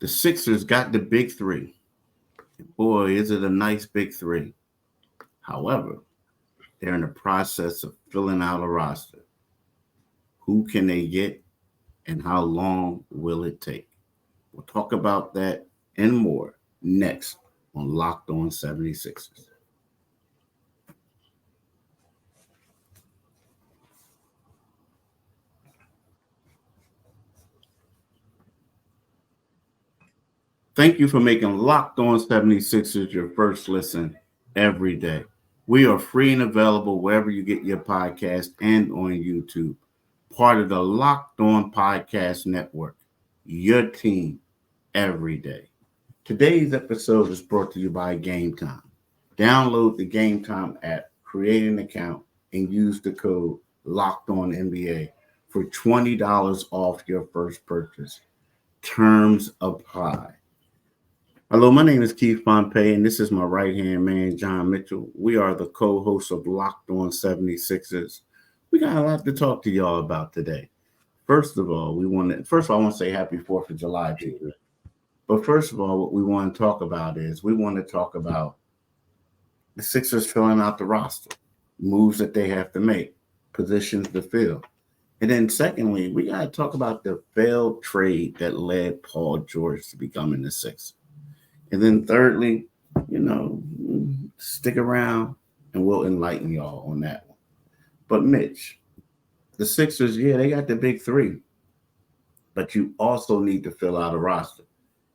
The Sixers got the big three. Boy, is it a nice big three. However, they're in the process of filling out a roster. Who can they get and how long will it take? We'll talk about that and more next on Locked On 76ers. Thank you for making Locked On 76ers your first listen every day. We are free and available wherever you get your podcast and on YouTube. Part of the Locked On Podcast Network, your team every day. Today's episode is brought to you by Gametime. Download the Gametime app, create an account, and use the code LOCKEDONNBA for $20 off your first purchase. Terms apply. Hello, my name is Keith Pompey, and this is my right-hand man, John Mitchell. We are the co-hosts of Locked On 76ers. We got a lot to talk to y'all about today. First of all, I want to say happy 4th of July to you. But first of all, what we want to talk about is we want to talk about the Sixers filling out the roster, moves that they have to make, positions to fill. And then secondly, we got to talk about the failed trade that led Paul George to becoming the Sixers. And then thirdly, stick around and we'll enlighten y'all on that one. But Mitch, the Sixers, they got the big three, but you also need to fill out a roster.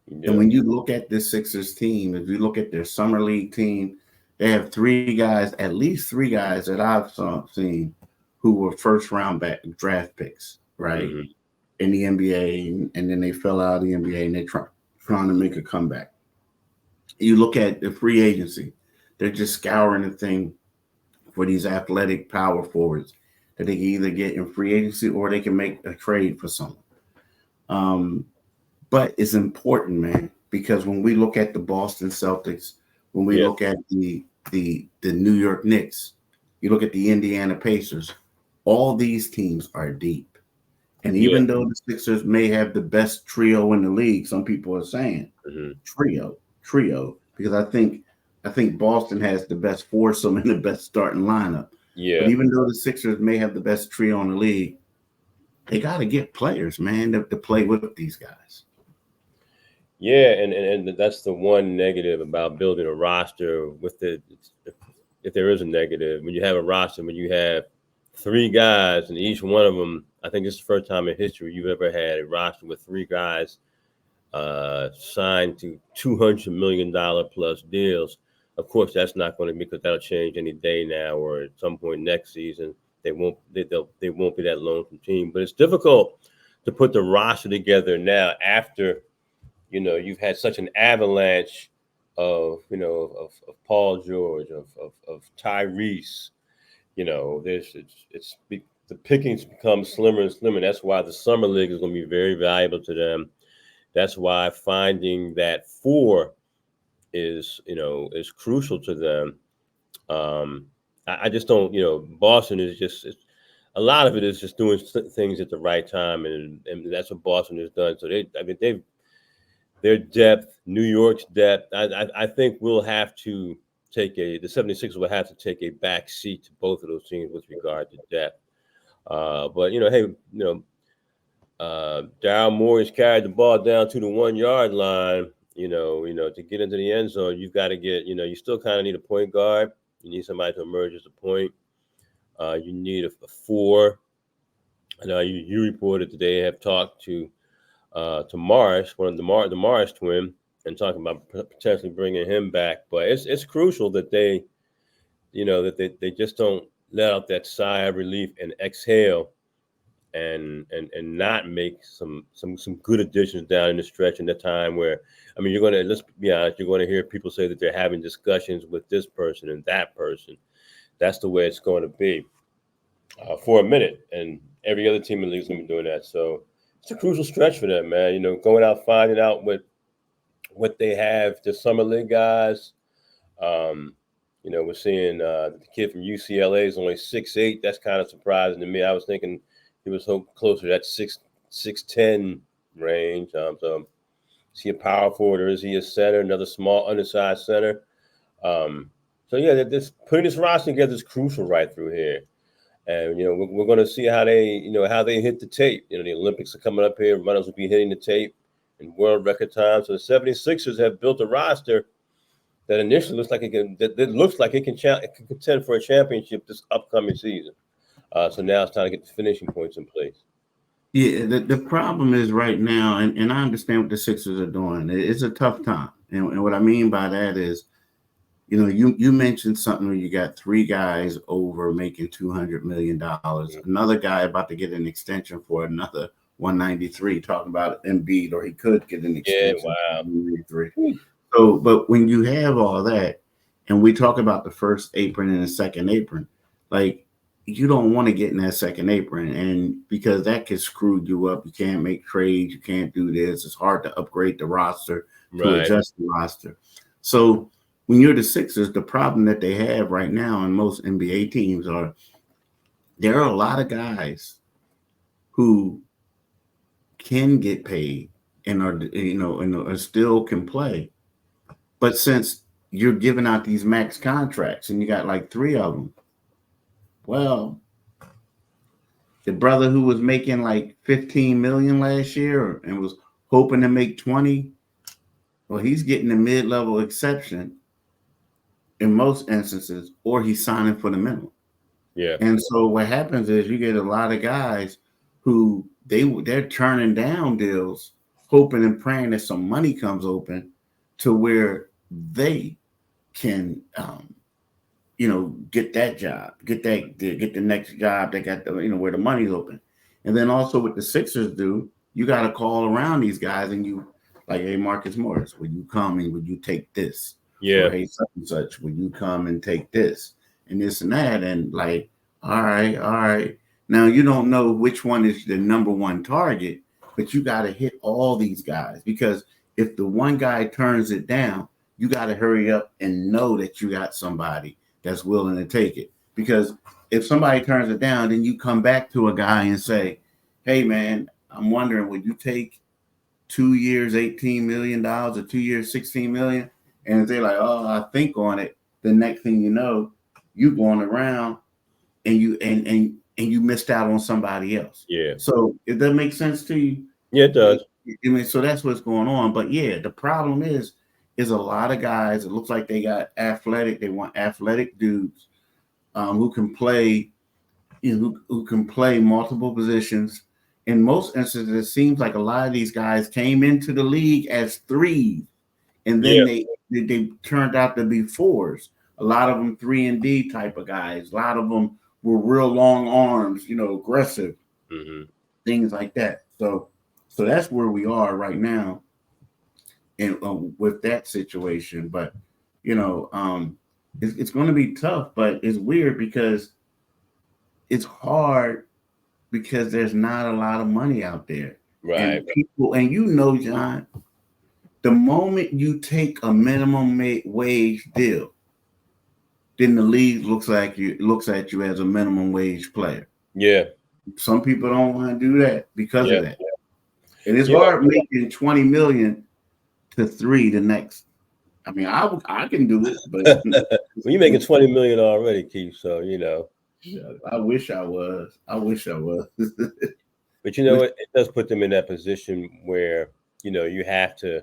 Yeah. And when you look at this Sixers team, if you look at their summer league team, they have at least three guys that I've seen who were first round draft picks, right? Mm-hmm. In the NBA, and then they fell out of the NBA and they're trying to make a comeback. You look at the free agency, they're just scouring the thing for these athletic power forwards that they can either get in free agency or they can make a trade for someone. But it's important, man, because when we look at the Boston Celtics, when we look at the New York Knicks, you look at the Indiana Pacers, all these teams are deep. And even though the Sixers may have the best trio in the league, some people are saying trio, because I think Boston has the best foursome and the best starting lineup. Yeah. But even though the Sixers may have the best trio in the league, they got to get players, man, to play with these guys. Yeah, and that's the one negative about building a roster with if there is a negative, when you have a roster, when you have three guys and each one of them, I think this is the first time in history you've ever had a roster with three guys signed to $200 million plus deals. Of course, that's not going to be, because that'll change any day now or at some point next season. They won't be that lonesome team. But it's difficult to put the roster together now after you've had such an avalanche of Paul George, of Tyrese. The pickings become slimmer and slimmer. That's why the summer league is going to be very valuable to them. That's why finding that four is crucial to them. I just don't, Boston is just, a lot of it is just doing things at the right time, and that's what Boston has done. So their depth, New York's depth, I think we'll have to the 76ers will have to take a back seat to both of those teams with regard to depth. But Daryl Morey's carried the ball down to the 1 yard line. To get into the end zone, you've got to get, you still kind of need a point guard. You need somebody to emerge as a point. You need a four. Now you reported that they have talked to Morris, one of the Morris twin, and talking about potentially bringing him back. But it's crucial that they they just don't let out that sigh of relief and exhale and not make some good additions down in the stretch in the time where, let's be honest, you're going to hear people say that they're having discussions with this person and that person. That's the way it's going to be for a minute, and every other team in the league is going to be doing that. So it's a crucial stretch for them, man. Going out, finding out what they have, the summer league guys. We're seeing the kid from UCLA is only 6'8". That's kind of surprising to me. I was thinking he was so closer to that 6'10" range. So Is he a power forward or is he a center? Another small, undersized center. So yeah, this putting this roster together is crucial right through here. And we're going to see how they hit the tape. The Olympics are coming up here. Runners will be hitting the tape in world record time. So the 76ers have built a roster that initially looks like it can contend for a championship this upcoming season. So now it's time to get the finishing points in place. Yeah, the problem is right now, and I understand what the Sixers are doing. It's a tough time, and what I mean by that is, you mentioned something where you got 3 guys over making $200 million. Mm-hmm. Another guy about to get an extension for another 193. Talking about Embiid, or he could get an extension. Yeah, wow. 193. So, but when you have all that, and we talk about the first apron and the second apron, like, you don't want to get in that second apron, and because that can screw you up. You can't make trades. You can't do this. It's hard to upgrade the roster, to adjust the roster. So when you're the Sixers, the problem that they have right now in most NBA teams are there are a lot of guys who can get paid and are still can play. But since you're giving out these max contracts and you got like 3 of them, well, the brother who was making like 15 million last year and was hoping to make 20, well, he's getting a mid-level exception in most instances, or he's signing for the minimum. Yeah. And so what happens is you get a lot of guys who they're turning down deals, hoping and praying that some money comes open to where they can get that job, get the next job that got the, where the money's open. And then also what the Sixers do, you got to call around these guys and you like, hey, Marcus Morris, will you come and would you take this? Yeah. Or, hey, such and such, will you come and take this and this and that? And like, all right. Now you don't know which one is the number one target, but you got to hit all these guys, because if the one guy turns it down, you got to hurry up and know that you got somebody that's willing to take it. Because if somebody turns it down, then you come back to a guy and say, hey, man, I'm wondering, would you take 2 years, $18 million, or 2 years, $16 million? And if they're like, oh, I think on it, the next thing you know, you going around and you missed out on somebody else. Yeah. So if that makes sense to you? Yeah, it does. I mean, so that's what's going on. But yeah, the problem is a lot of guys, it looks like they got they want athletic dudes who can play, who can play multiple positions. In most instances, it seems like a lot of these guys came into the league as 3s, and then they turned out to be 4s. A lot of them 3-and-D type of guys. A lot of them were real long arms, aggressive, things like that. So that's where we are right now, and with that situation. But it's going to be tough. But it's weird because it's hard because there's not a lot of money out there, right? And people, and John, the moment you take a minimum wage deal, then the league looks at you as a minimum wage player. Yeah. Some people don't want to do that because of that. And it's hard making 20 million to 3 the next. I mean, I can do it, but well, you're making 20 million already, Keith. So I wish I was. But it does put them in that position where you have to.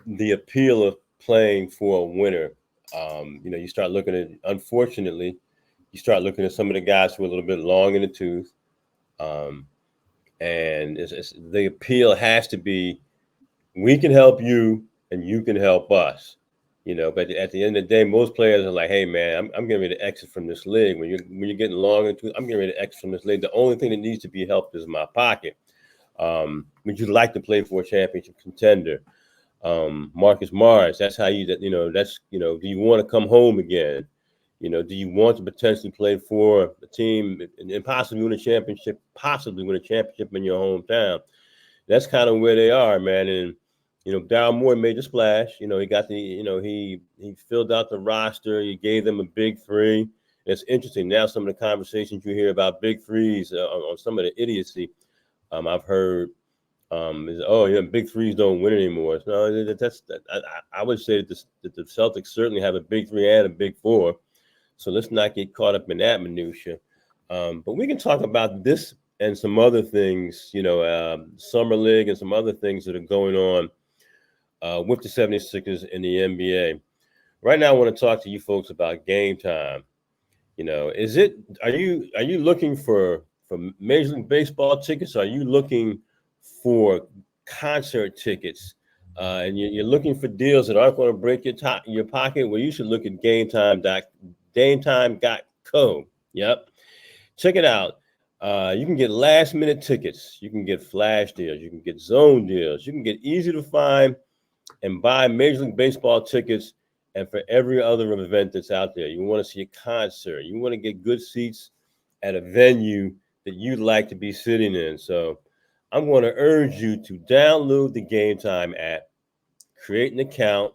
The appeal of playing for a winner. You start looking at. Unfortunately, you start looking at some of the guys who are a little bit long in the tooth, and the appeal has to be, we can help you and you can help us. But at the end of the day, most players are like, hey, man, I'm getting ready to exit from this league. When you're getting long into it, I'm getting ready to exit from this league. The only thing that needs to be helped is my pocket. Would you like to play for a championship contender? Marcus Morris, that's how do you want to come home again? Do you want to potentially play for a team and possibly win a championship in your hometown? That's kind of where they are, man. And Daryl Moore made the splash. He got he filled out the roster. He gave them a big 3. It's interesting now. Some of the conversations you hear about big 3s on some of the idiocy I've heard Big threes don't win anymore. No, I would say that the Celtics certainly have a big three and a big four. So let's not get caught up in that minutia. But we can talk about this and some other things, summer league and some other things that are going on with the 76ers in the NBA. Right now, I want to talk to you folks about Gametime. Are you looking for Major League Baseball tickets? Are you looking for concert tickets? And you're looking for deals that aren't going to break your pocket? Well, you should look at Gametime.co. Yep. Check it out. You can get last minute tickets. You can get flash deals. You can get zone deals. You can get easy to find and buy Major League Baseball tickets. And for every other event that's out there, you want to see a concert, you want to get good seats at a venue that you'd like to be sitting in. So I'm going to urge you to download the Gametime app, create an account,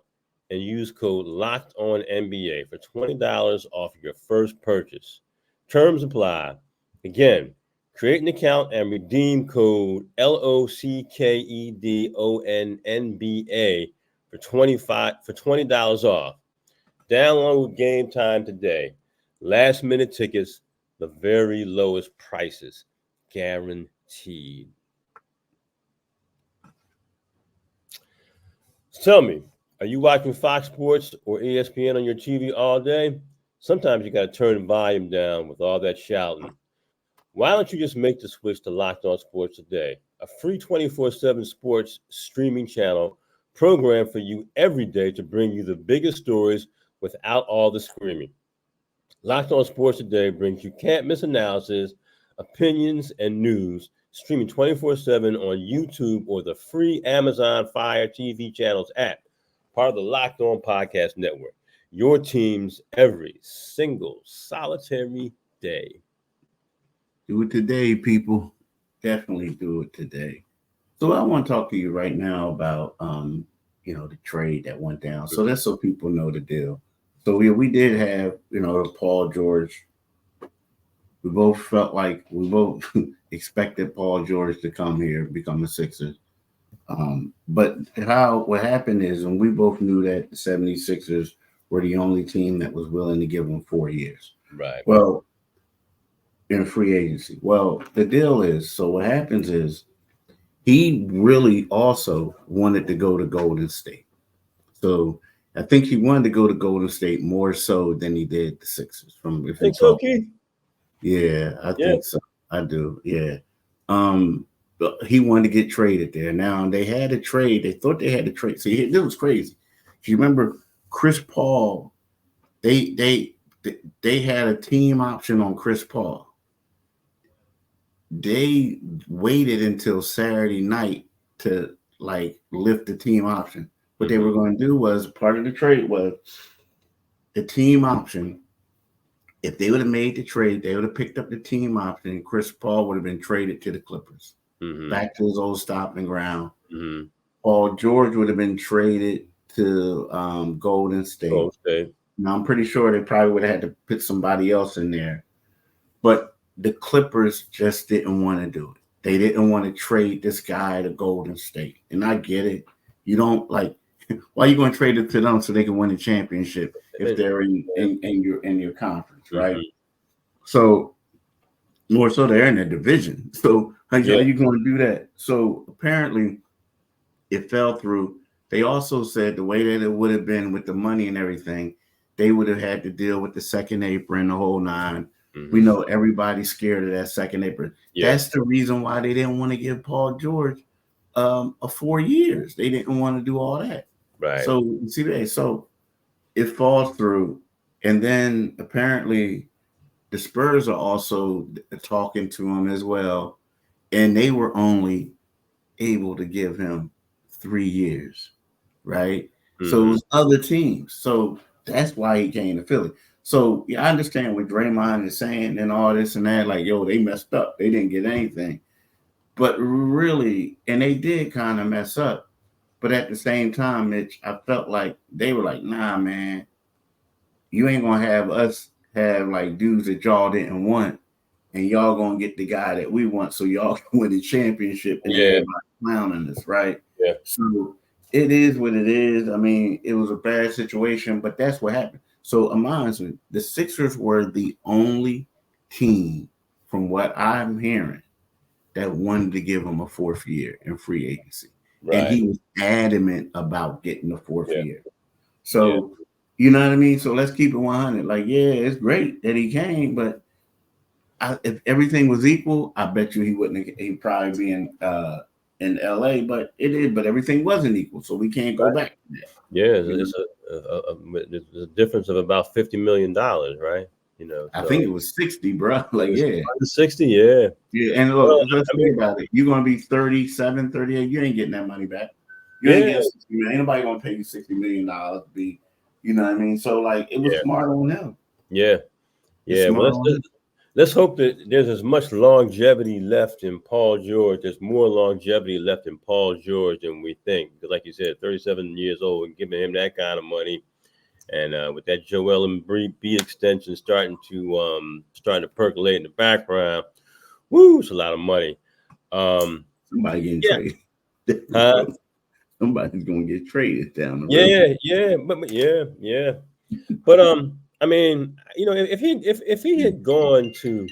and use code LOCKEDONNBA for $20 off your first purchase. Terms apply. Again, create an account and redeem code LOCKEDONNBA for $20 off. Download Gametime today. Last minute tickets, the very lowest prices, guaranteed. Tell me, are you watching Fox Sports or ESPN on your TV all day? Sometimes you got to turn the volume down with all that shouting. Why don't you just make the switch to Locked On Sports today, a free 24/7 sports streaming channel programmed for you every day to bring you the biggest stories without all the screaming. Locked On Sports Today brings you can't-miss analysis, opinions, and news, streaming 24/7 on YouTube or the free Amazon Fire TV channels app, part of the Locked On Podcast Network. Your teams every single solitary day. Do it today, people. Definitely do it today. So I want to talk to you right now about the trade that went down. So that's so people know the deal. So we did have, Paul George. We both felt like we both expected Paul George to come here, become a Sixer. But what happened is, and we both knew that the 76ers were the only team that was willing to give him 4 years. Right. Well, in free agency. Well, the deal is, so what happens is, he really also wanted to go to Golden State. So I think he wanted to go to Golden State more so than he did the Sixers. Think so, Keith? Yeah, I think so. I do. Yeah. He wanted to get traded there. Now they had a trade. They thought they had a trade. See, this was crazy. If you remember Chris Paul, they had a team option on Chris Paul. They waited until Saturday night to lift the team option. What they were going to do was, part of the trade was the team option. If they would have made the trade, they would have picked up the team option, and Chris Paul would have been traded to the Clippers, back to his old stomping ground. Paul George would have been traded to Golden State. Now, I'm pretty sure they probably would have had to put somebody else in there. But the Clippers just didn't want to do it. They didn't want to trade this guy to Golden State. And I get it. You don't why are you going to trade it to them so they can win a championship if they're in your conference, right? So more so they're in the division. So how are you going to do that? So apparently it fell through. They also said the way that it would have been with the money and everything, they would have had to deal with the second apron, the whole nine. We know everybody's scared of that second apron. That's the reason why they didn't want to give Paul George 4 years. They didn't want to do all that. Right. So you see that. So it falls through. And then apparently the Spurs are also talking to him as well. And they were only able to give him 3 years. Right. So it was other teams. So that's why he came to Philly. So I understand what Draymond is saying and all this and that, they messed up. They didn't get anything. But really, and they did kind of mess up. But at the same time, Mitch, I felt like they were like, nah, man, you ain't going to have us have dudes that y'all didn't want, and y'all going to get the guy that we want so y'all can win the championship. And everybody. clowning us, right? Yeah. So it is what it is. I mean, it was a bad situation, but that's what happened. So, honestly, the Sixers were the only team, from what I'm hearing, that wanted to give him a fourth year in free agency. And Right. he was adamant about getting the fourth Yeah. year. Yeah. So, you know what I mean? So let's keep it 100. Like, yeah, it's great that he came, but if everything was equal, I bet you he wouldn't. He'd probably be in LA, but it is. But everything wasn't equal, so we can't go Right. back to that. Yeah. You know? It's a difference of about $50 million, right? I So think it was 60, bro. it Like, was yeah. 60. Yeah. Yeah, and Well, look, let's I mean, think about it. You're gonna be 37, 38. You ain't getting that money back. You ain't yeah. getting 60 million. Ain't nobody gonna pay you $60 million to be, you know what I mean? So like it was Yeah. smart on them. Yeah. It's Yeah. Well, smart on them. let's hope that there's as much longevity left in Paul George. There's more longevity left in Paul George than we think. Because, like you said, 37 years old and giving him that kind of money, and with that Joel Embiid extension starting to percolate in the background, woo, it's a lot of money. Somebody getting Yeah. traded. Huh? Somebody's gonna get traded down the road. Yeah. But yeah. But I mean, if he had gone to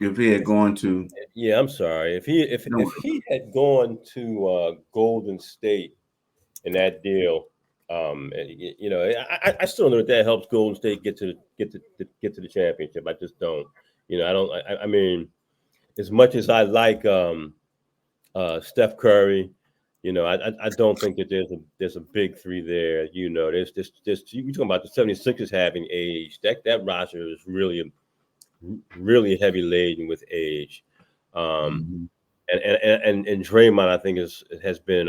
If he had gone to, yeah, I'm sorry. If he had gone to Golden State in that deal, I still know that helps Golden State get to the championship. I just don't. I don't. I mean, as much as I like Steph Curry, I don't think that there's a big three there. There's you talking about the 76ers having age. That roster is really heavy laden with age. Um, Mhm. and Draymond, I think has been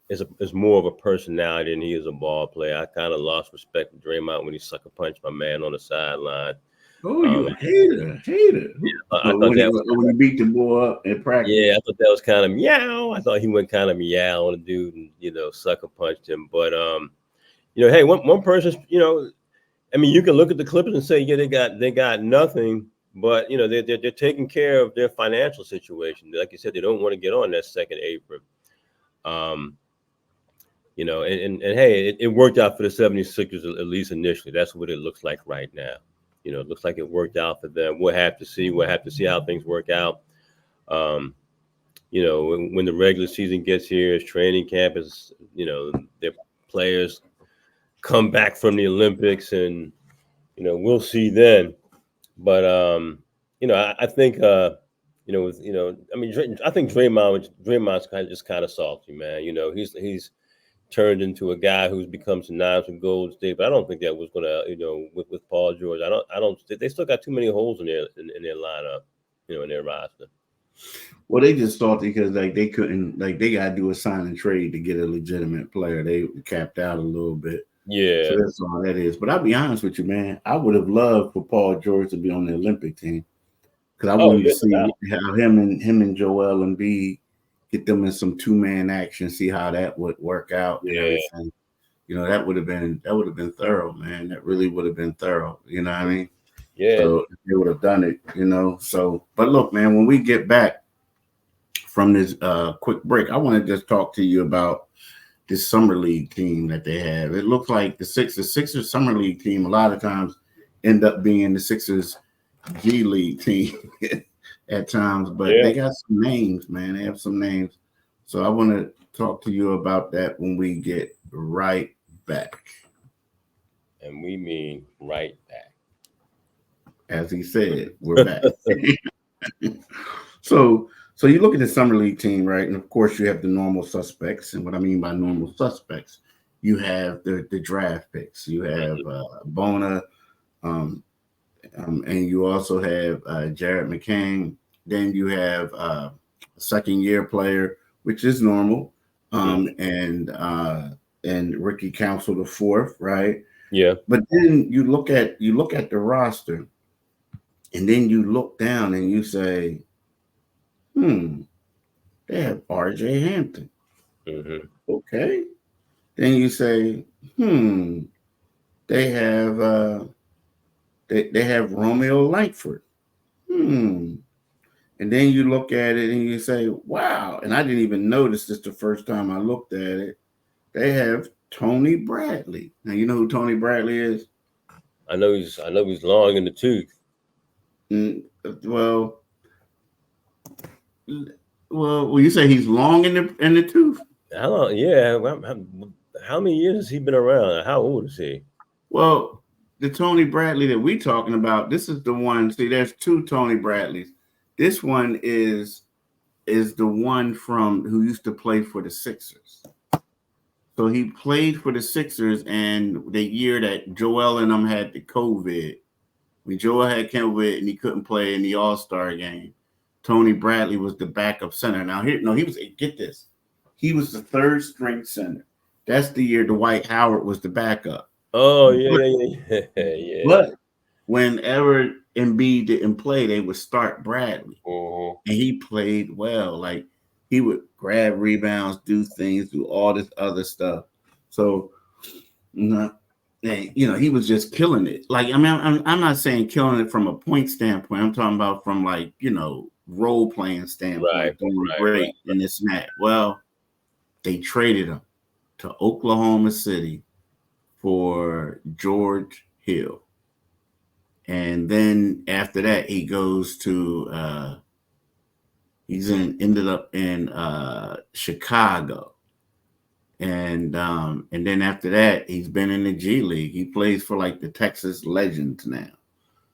is more of a personality than he is a ball player. I kind of lost respect for Draymond when he sucker punched my man on the sideline. Oh, Um, you a hater. I thought When that was when you beat the boy up in practice. yeah, I thought that was kind of meow. I thought he went kind of meow on the dude and sucker punched him. But hey, one person, I mean, you can look at the Clippers and say, yeah, they got nothing, but they're taking care of their financial situation. Like you said, they don't want to get on that second apron. Um, and hey, it worked out for the 76ers at least initially. That's what it looks like right now. It looks like it worked out for them. We'll have to see. We'll have to see how things work out. Um, when the regular season gets here, as training camp is, their players come back from the Olympics, and we'll see then. But I think I mean, I think Draymond's kind of salty, man. He's turned into a guy who's become synonymous with Golden State, but I don't think that was gonna, with Paul George. I don't. They still got too many holes in their lineup, in their roster. Well, they just thought because like they couldn't like they gotta do a sign and trade to get a legitimate player. They capped out a little bit. So Yeah, that's all that is. But I'll be honest with you, man. I would have loved for Paul George to be on the Olympic team because I oh wanted to yeah, no see doubt. how him and Joel Embiid get them in some 2-man action, see how that would work out and Yeah, everything. That would have been thorough, man. That really would have been thorough. You know what I mean? yeah, So they would have done it. So, but look, man, when we get back from this quick break, I want to just talk to you about this summer league team that they have. It looks like the Sixers summer league team a lot of times end up being the Sixers G League team at times, but yeah. they got some names, man. They have some names. So I want to talk to you about that when we get right back. And we mean right back. As he said, we're back. So you look at the summer league team, right? And of course you have the normal suspects. And what I mean by normal suspects, you have the draft picks. You have Bona, um, and you also have Jared McCain. Then you have a second year player, which is normal, Mhm. and Ricky Council the fourth, right? Yeah, But then you look at the roster, and then you look down and you say, hmm, they have R.J. Hampton. hmm Okay. Then you say, hmm, they have Romeo Langford. And then you look at it and you say, wow. And I didn't even notice this the first time I looked at it. They have Tony Bradley. Now you know who Tony Bradley is? I know he's long in the tooth. Mm, well, well, you say he's long in the tooth. How long? Yeah. How many years has he been around? How old is he? Well, the Tony Bradley that we talking about, this is the one. See, there's two Tony Bradleys. This one is the one from who used to play for the Sixers. So he played for the Sixers, and the year that Joel and them had the COVID, when Joel had COVID and he couldn't play in the All-Star game, Tony Bradley was the backup center. Now here, no, he was, get this, he was the third string center. That's the year Dwight Howard was the backup. Oh yeah. But whenever Embiid didn't play, they would start Bradley, Uh-huh. and he played well. Like he would grab rebounds, do things, do all this other stuff. So, he was just killing it. Like I mean, I'm not saying killing it from a point standpoint. I'm talking about from like role playing standpoint, Right, doing right, great right. in this match. Well, they traded him to Oklahoma City for George Hill. And then after that, he goes to ended up in Chicago. And then after that, he's been in the G League. He plays for like the Texas Legends now.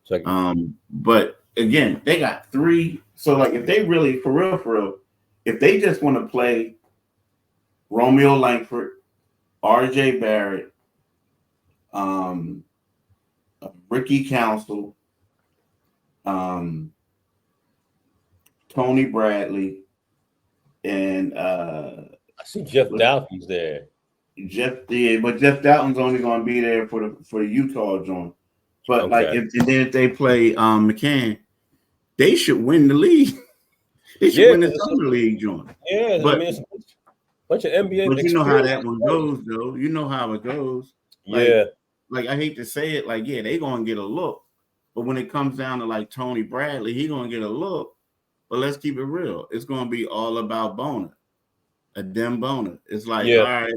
So, But again, they got three. So like if they really for real, if they just want to play Romeo Langford, RJ Barrett, Ricky Council, Tony Bradley, and I see Jeff Dalton's there. But Jeff Dalton's only going to be there for the Utah joint. But like, Okay. and then if they play McCann, they should win the league. They should Yeah, win the summer league joint. yeah. But, I mean, it's a bunch of NBA. but you know how that one goes, though. You know how it goes. Yeah. Like I hate to say it, like they're gonna get a look, but when it comes down to like Tony Bradley, he gonna get a look. But let's keep it real. It's gonna be all about Bona, a dem Bona. It's like, all right,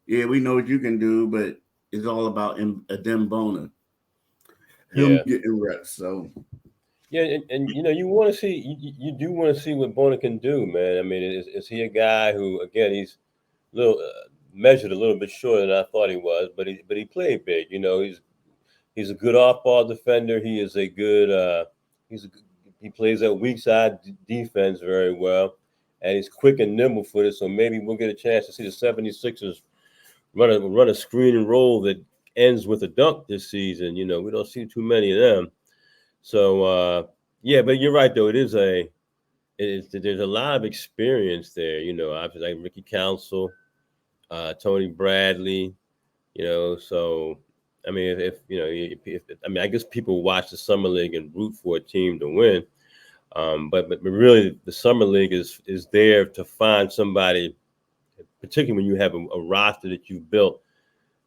yeah, we know what you can do, but it's all about a dem Bona. Him getting reps. So yeah, and you want to see you do want to see what Bona can do, man. I mean, is he a guy who again he's a little measured a little bit shorter than I thought he was, but he played big. He's a good off ball defender. He is a good he plays that weak side defense very well, and he's quick and nimble footed. So maybe we'll get a chance to see the 76ers run a screen and roll that ends with a dunk this season. We don't see too many of them. So yeah, but you're right though. There's a lot of experience there. Obviously like Ricky Council, Tony Bradley. So I mean, if I mean, I guess people watch the summer league and root for a team to win. But really, the summer league is there to find somebody, particularly when you have a roster that you've built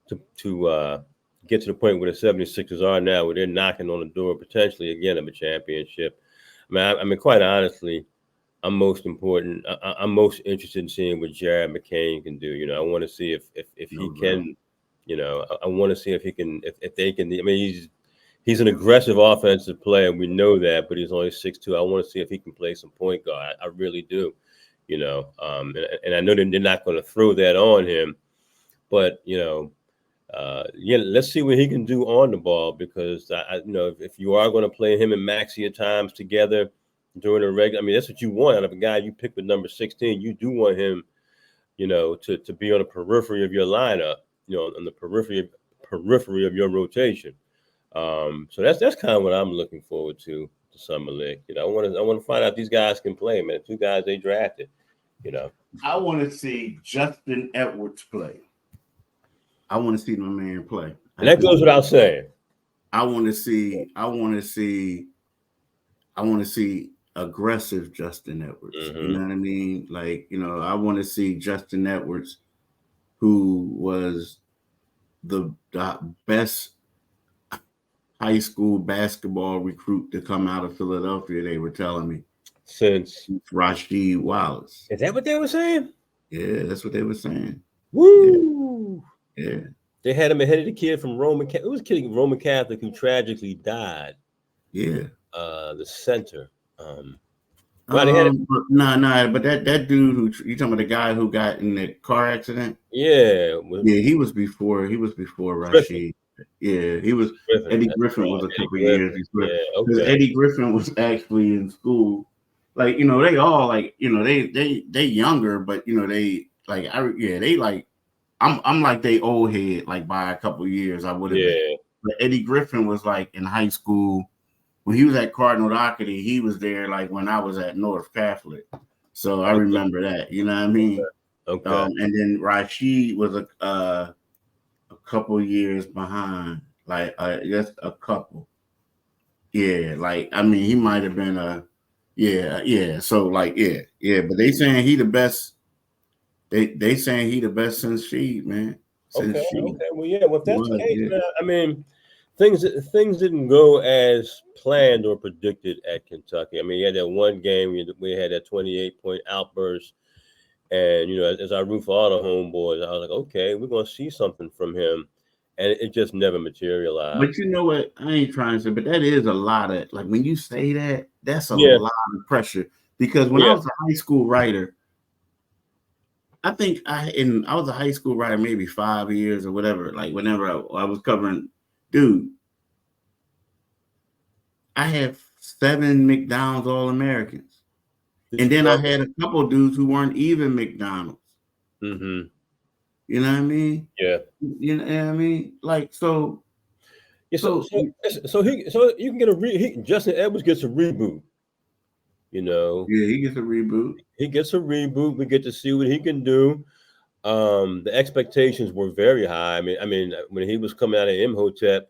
to get to the point where the 76ers are now, where they're knocking on the door potentially again of a championship. I mean, quite honestly, I'm most interested in seeing what Jared McCain can do. I want to see if he can. I want to see if he can, if they can. I mean, he's an aggressive offensive player. We know that, but he's only 6'2". I want to see if he can play some point guard. I really do. And I know they're not going to throw that on him, but let's see what he can do on the ball, because if you are going to play him and Maxey at times together during the regular, I mean, that's what you want out of a guy you pick with number 16. You do want him, to be on the periphery of your lineup, on the periphery of your rotation. So that's kind of what I'm looking forward to summer league. I want to find out if these guys can play, man. 2 guys they drafted. I want to see Justin Edwards play. I want to see my man play. And that goes without saying. I want to see aggressive Justin Edwards. Mm-hmm. You know what I mean? Like, I want to see Justin Edwards, who was the best. high school basketball recruit to come out of Philadelphia. They were telling me Since Rasheed Wallace. Is that what they were saying? Yeah, that's what they were saying. Woo! Yeah. They had him ahead of the kid from Roman. It was a kid Roman Catholic who tragically died. Yeah. The center. Well, they had it. But that dude who you talking about, the guy who got in the car accident? Yeah. He was before Rasheed. Griffin. Yeah, he was. Griffin. Eddie That's Griffin right. was a Eddie couple Griffin. years before. Yeah. Because Okay. Eddie Griffin was actually in school. Like, they all like, they younger, but they like they like I'm like they old head, like by a couple years I would have been. Yeah. But Eddie Griffin was like in high school. When he was at Cardinal Doherty, he was there like when I was at North Catholic. So I remember that. You know what I mean? Okay. And then Rasheed was a couple years behind, like just a couple. Yeah, like I mean, he might have been yeah. So like but they saying he the best. They saying he the best since Sheed, man. Since Okay. Sheed. Okay. Well, yeah. Well, if that's the Was, case, yeah. man, I mean, things didn't go as planned or predicted at Kentucky. I mean, he had that one game we had that 28-point outburst, and as I root for all the homeboys, I was like, okay, we're gonna see something from him, and it just never materialized. But you know what? I ain't trying to say, but that is a lot of, like, when you say that, that's a Yeah. lot of pressure. Because when I was a high school writer, I think I was a high school writer maybe 5 years or whatever. Like whenever I was covering, dude, I had 7 McDonald's All-Americans. And then I had a couple dudes who weren't even McDonald's. Mm-hmm. You know what I mean? Yeah. You know what I mean? Like, so. Yeah, so you can get Justin Edwards gets a reboot. Yeah, he gets a reboot. He gets a reboot. We get to see what he can do. The expectations were very high. I mean, when he was coming out of Imhotep,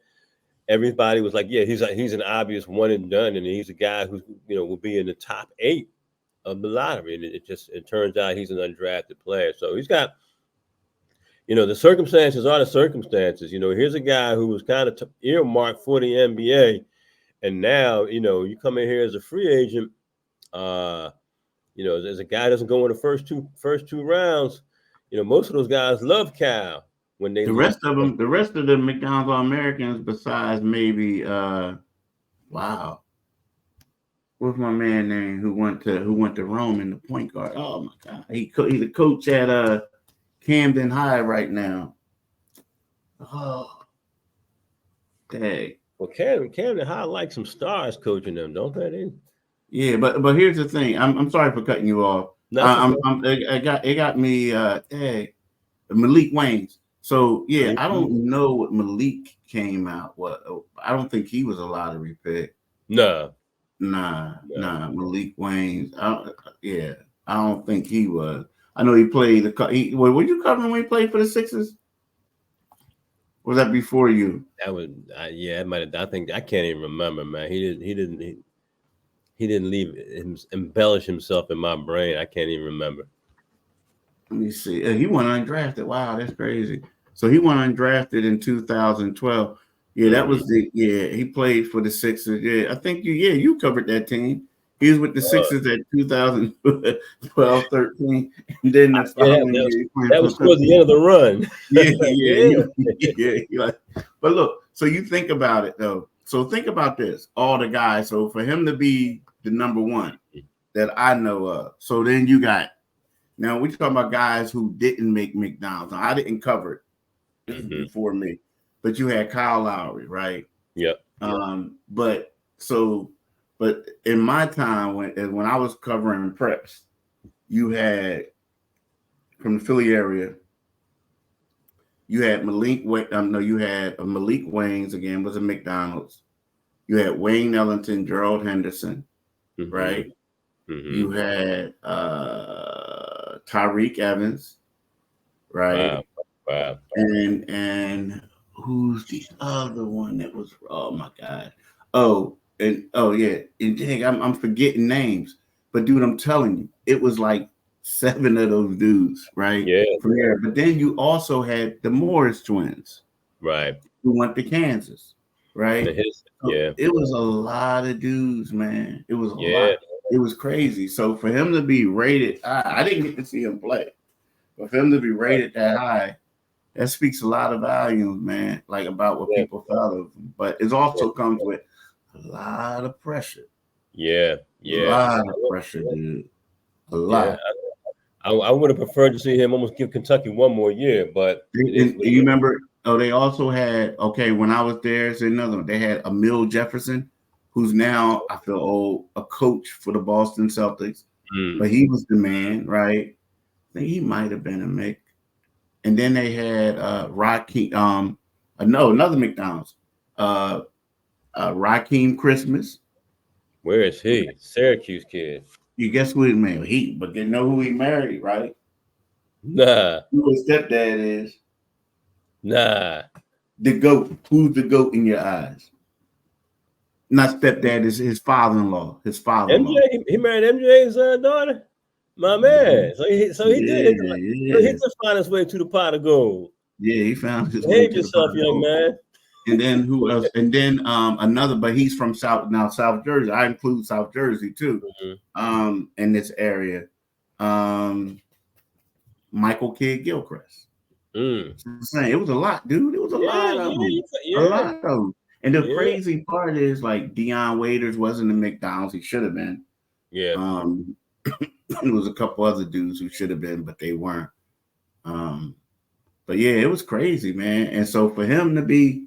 everybody was like, "Yeah, he's an obvious one and done, and he's a guy who will be in the top 8 of the lottery." And it turns out he's an undrafted player. So he's got, the circumstances are the circumstances. Here's a guy who was kind of earmarked for the NBA, and now you come in here as a free agent. As a guy who doesn't go in the first two rounds, most of those guys love Cal when they the rest of the McDonald's All-Americans, besides maybe wow, what's my man name who went to Rome in the point guard? Oh my God, he's a coach at Camden High right now. Oh, dang. Well, Camden High like some stars coaching them, don't they? Yeah, but here's the thing. I'm sorry for cutting you off. It got me. Hey, Malik Waynes. So yeah, I don't know what Malik came out. I don't think he was a lottery pick. No. Malik Waynes. I don't think he was. I know he played. Were you covering when he played for the Sixers? Was that before you? That was it might have. I think I can't even remember, man. He didn't embellish himself in my brain. I can't even remember. Let me see. He went undrafted. Wow, that's crazy. So he went undrafted in 2012. Yeah, that was he played for the Sixers. Yeah, I think you covered that team. He was with the Sixers at 2012, 13. And then the following year. That was towards the end of the run. Yeah. But look, so you think about it, though. So think about this. All the guys. So for him to be the number one that I know of. So then you got, now we're talking about guys who didn't make McDonald's. Now, I didn't cover it before me. But you had Kyle Lowry, right? Yep. But in my time when I was covering preps, you had from the Philly area, you had Malik Waynes again, was a McDonald's. You had Wayne Ellington, Gerald Henderson, right? Mm-hmm. You had Tyreke Evans, right? Wow. And who's the other one that was? Oh my God! And dang, I'm forgetting names. But dude, I'm telling you, it was like 7 of those dudes, right? Yeah. From there. But then you also had the Morris twins, right? Who went to Kansas, right? Yeah. It was a lot of dudes, man. It was a Yeah. lot. It was crazy. So for him to be rated, I didn't get to see him play, but for him to be rated that high, that speaks a lot of volumes, man. Like about what people thought of him. But it also comes with a lot of pressure. Yeah. A lot of pressure, dude. A lot. I would have preferred to see him almost give Kentucky one more year, but it is what it You is. remember? Oh, they also had when I was there, it's another one. They had Emil Jefferson, who's now I feel old, a coach for the Boston Celtics, but he was the man, right? I think he might have been a Mick. And then they had Raheem, another McDonald's, Raheem Christmas. Where is he? Syracuse kid. You guess who he married? But you know who he married, right? Nah. Who his stepdad is? Nah. The GOAT. Who's the GOAT in your eyes? Not stepdad, is his father-in-law. His father-in-law. MJ, he married MJ's daughter. My man. So he did. He did find his way to the pot of gold. Yeah, he found his way Behave to yourself, the pot young of gold. man. And then who else? And then another, but he's from South Jersey. I include South Jersey too. In this area. Michael Kidd Gilchrist. I'm saying it was a lot, dude. It was a lot of them. A lot of them. And the crazy part is like Deion Waiters wasn't in McDonald's. He should have been. Yeah. There was a couple other dudes who should have been, but they weren't. But yeah, it was crazy, man. And so for him to be,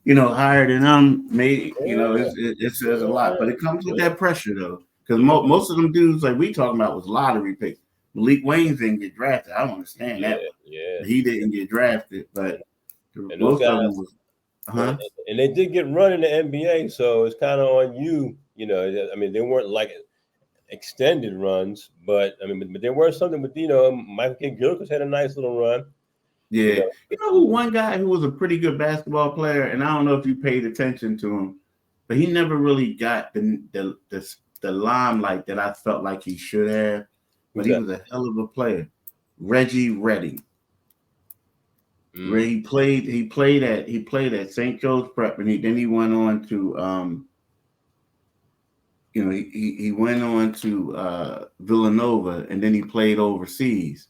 higher than them, it says a lot. But it comes with that pressure though, because most of them dudes like we talking about was lottery picks. Malik Wayne didn't get drafted. I don't understand that one. Yeah. He didn't get drafted, but and most guys, of them was. And they did get run in the NBA, so it's kind of on you. I mean, they weren't like extended runs, but there were something with Michael K. Gilchrist had a nice little run. Yeah, one guy who was a pretty good basketball player, and I don't know if you paid attention to him, but he never really got the limelight that I felt like he should have. But he was a hell of a player, Reggie Redding. Where he played at St. Joe's Prep, and then he went on to he went on to Villanova, and then he played overseas.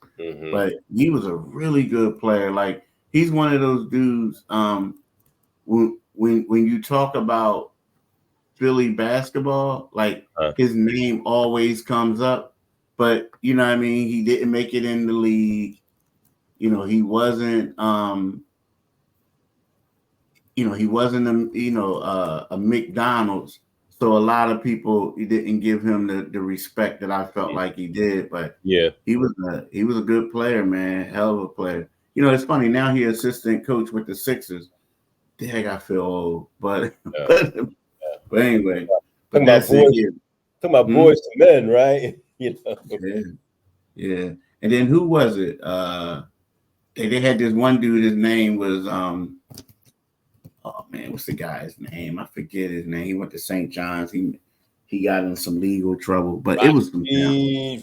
But he was a really good player. Like he's one of those dudes. When you talk about Philly basketball, like his name always comes up. But you know what I mean? He didn't make it in the league. He wasn't he wasn't a McDonald's. So a lot of people didn't give him the respect that I felt like he did. But he was a good player, man. Hell of a player. It's funny now he's assistant coach with the Sixers. Dang, I feel old, but anyway. Talking about boys to men, right? Yeah. And then who was it? They had this one dude. His name was oh man, what's the guy's name? I forget his name. He went to St. John's. He got in some legal trouble, but it was some yeah.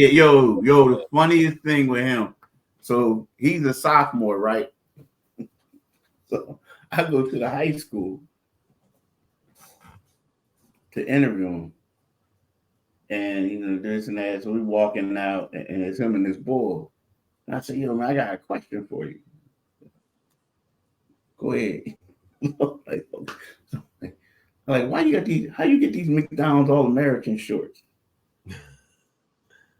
Yo, the funniest thing with him. So he's a sophomore, right? So I go to the high school to interview him. And this and that. So we walking out, and it's him and this bull. And I said, man, I got a question for you. Go ahead. like, why you got these? How you get these McDonald's All-American shorts?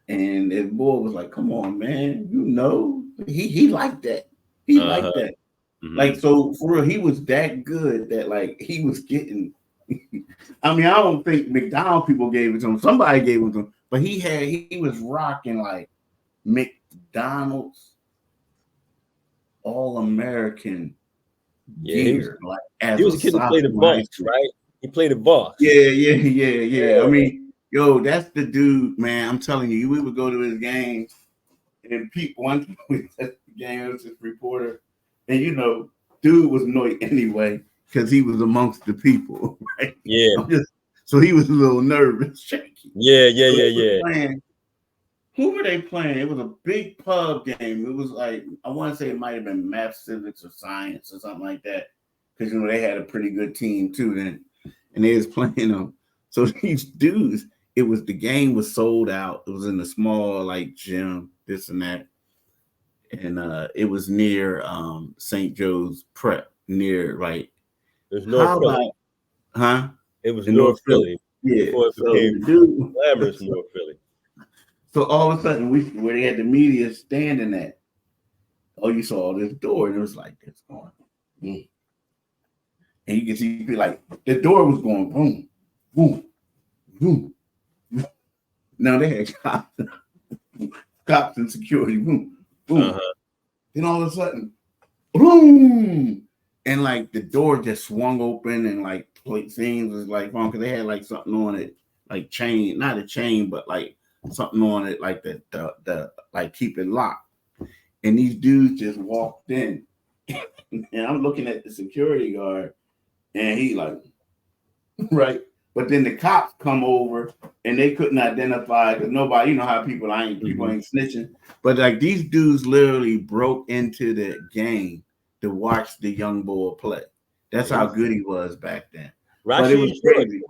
And his boy was like, "Come on, man, he liked that. He liked that. Like, so for real, he was that good that like he was getting. I mean, I don't think McDonald's people gave it to him. Somebody gave it to him, but he was rocking like McDonald's All-American gear. He was a kid that played the boss, right? He played the boss. Yeah. I mean, that's the dude, man. I'm telling you, we would go to his games, and one game was this reporter, and dude was annoyed anyway because he was amongst the people, right? Yeah. So he was a little nervous, shaky. Yeah. Who were they playing? It was a big pub game. It was like, I want to say it might have been math, civics, or science or something like that. because they had a pretty good team too then, and they was playing them. So these dudes, the game was sold out. It was in a small like gym, this and that, and it was near St. Joe's Prep, near right. There's North Philly. Huh? It was in North Philly. Yeah. Before it became glamorous North Philly. So all of a sudden, where they had the media standing at, you saw this door, and it was like this going, and you can see like the door was going boom, boom, boom. Now they had cops and security, boom, boom. Then all of a sudden, boom, and like the door just swung open, and like things was like wrong because they had like something on it, like chain, not a chain, but like something on it, like the like keep it locked. And these dudes just walked in, and I'm looking at the security guard, and he like, right. But then the cops come over, and they couldn't identify because nobody, you know how people ain't snitching. But like these dudes literally broke into the game to watch the young boy play. That's how good he was back then. But it was crazy.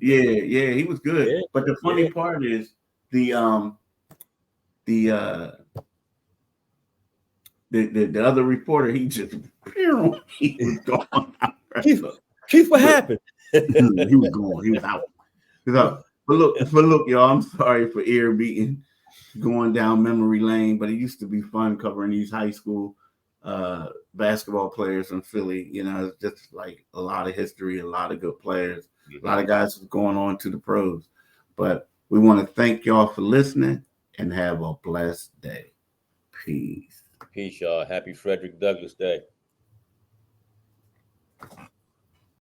Yeah, he was good. Yeah. But the funny part is the other reporter, he was gone. Chief, what happened? He was gone. He was out. But look, y'all, I'm sorry for ear beating, going down memory lane, but it used to be fun covering these high school basketball players in Philly. It's just like a lot of history, a lot of good players, a lot of guys going on to the pros. But we want to thank y'all for listening and have a blessed day. Peace. Peace, y'all. Happy Frederick Douglass Day.